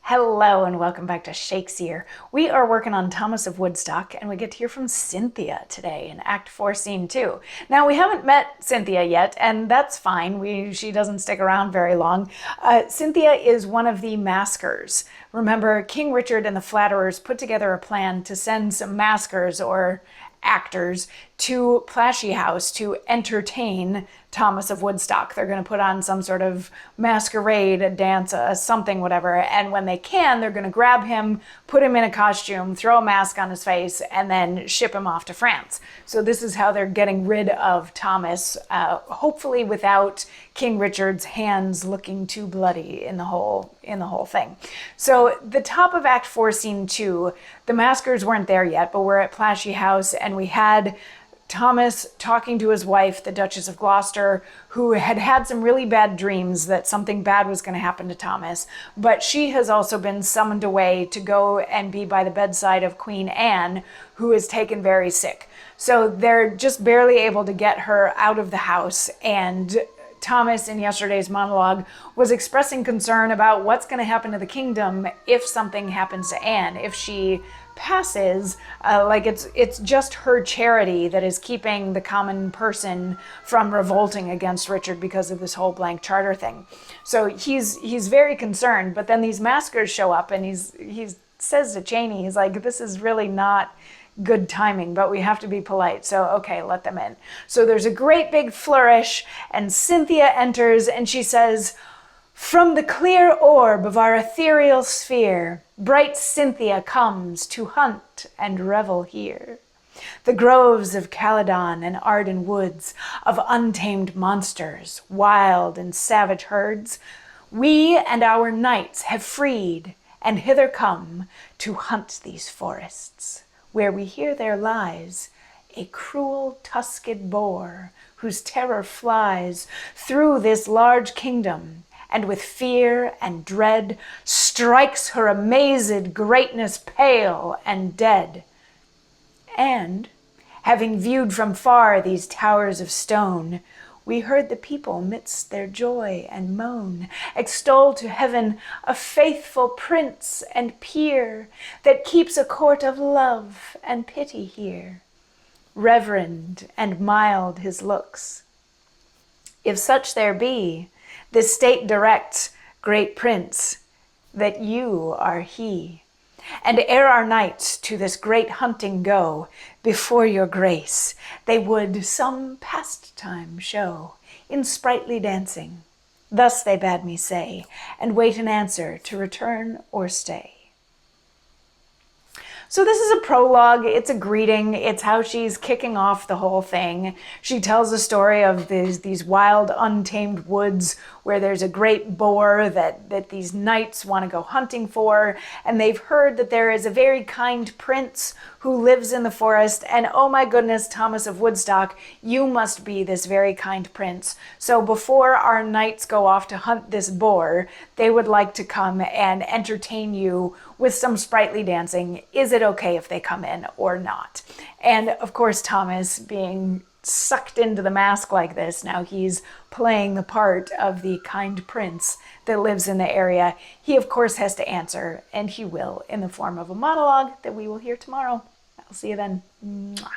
Hello and welcome back to Shakesyear. We are working on Thomas of Woodstock and we get to hear from Cynthia today in Act 4, Scene 2. Now we haven't met Cynthia yet and that's fine. She doesn't stick around very long. Cynthia is one of the maskers. Remember, King Richard and the Flatterers put together a plan to send some maskers or actors to Plashy House to entertain Thomas of Woodstock. They're going to put on some sort of masquerade, a dance, something, whatever. And when they can, they're going to grab him, put him in a costume, throw a mask on his face, and then ship him off to France. So this is how they're getting rid of Thomas, hopefully without King Richard's hands looking too bloody in the whole thing. So the top of Act 4, Scene 2, the maskers weren't there yet, but we're at Plashy House, and we had Thomas talking to his wife, the Duchess of Gloucester, who had had some really bad dreams that something bad was going to happen to Thomas. But she has also been summoned away to go and be by the bedside of Queen Anne, who is taken very sick. So they're just barely able to get her out of the house. And Thomas, in yesterday's monologue, was expressing concern about what's going to happen to the kingdom if something happens to Anne, if she passes. It's just her charity that is keeping the common person from revolting against Richard because of this whole blank charter thing. So he's very concerned, but then these maskers show up and he says to Cheney, he's like, this is really not good timing, but we have to be polite. So, okay, let them in. So there's a great big flourish and Cynthia enters and she says, "From the clear orb of our ethereal sphere, bright Cynthia comes to hunt and revel here. The groves of Caledon and Arden woods, of untamed monsters, wild and savage herds, we and our knights have freed and hither come to hunt these forests, where we hear there lies a cruel tusked boar, whose terror flies through this large kingdom, and with fear and dread strikes her amazed greatness pale and dead. And, having viewed from far these towers of stone, we heard the people midst their joy and moan extol to heaven a faithful prince and peer that keeps a court of love and pity here. Reverend and mild his looks. If such there be, this state directs, great prince, that you are he. And ere our knights to this great hunting go, before your grace they would some pastime show in sprightly dancing. Thus they bade me say, and wait an answer to return or stay." So this is a prologue, it's a greeting, it's how she's kicking off the whole thing. She tells a story of these wild, untamed woods where there's a great boar that these knights want to go hunting for, and they've heard that there is a very kind prince who lives in the forest, and oh my goodness, Thomas of Woodstock, you must be this very kind prince. So before our knights go off to hunt this boar, they would like to come and entertain you with some sprightly dancing. Is it okay if they come in or not? And of course, Thomas, being sucked into the mask like this, now he's playing the part of the kind prince that lives in the area. He of course has to answer, and he will in the form of a monologue that we will hear tomorrow. I'll see you then. Mwah.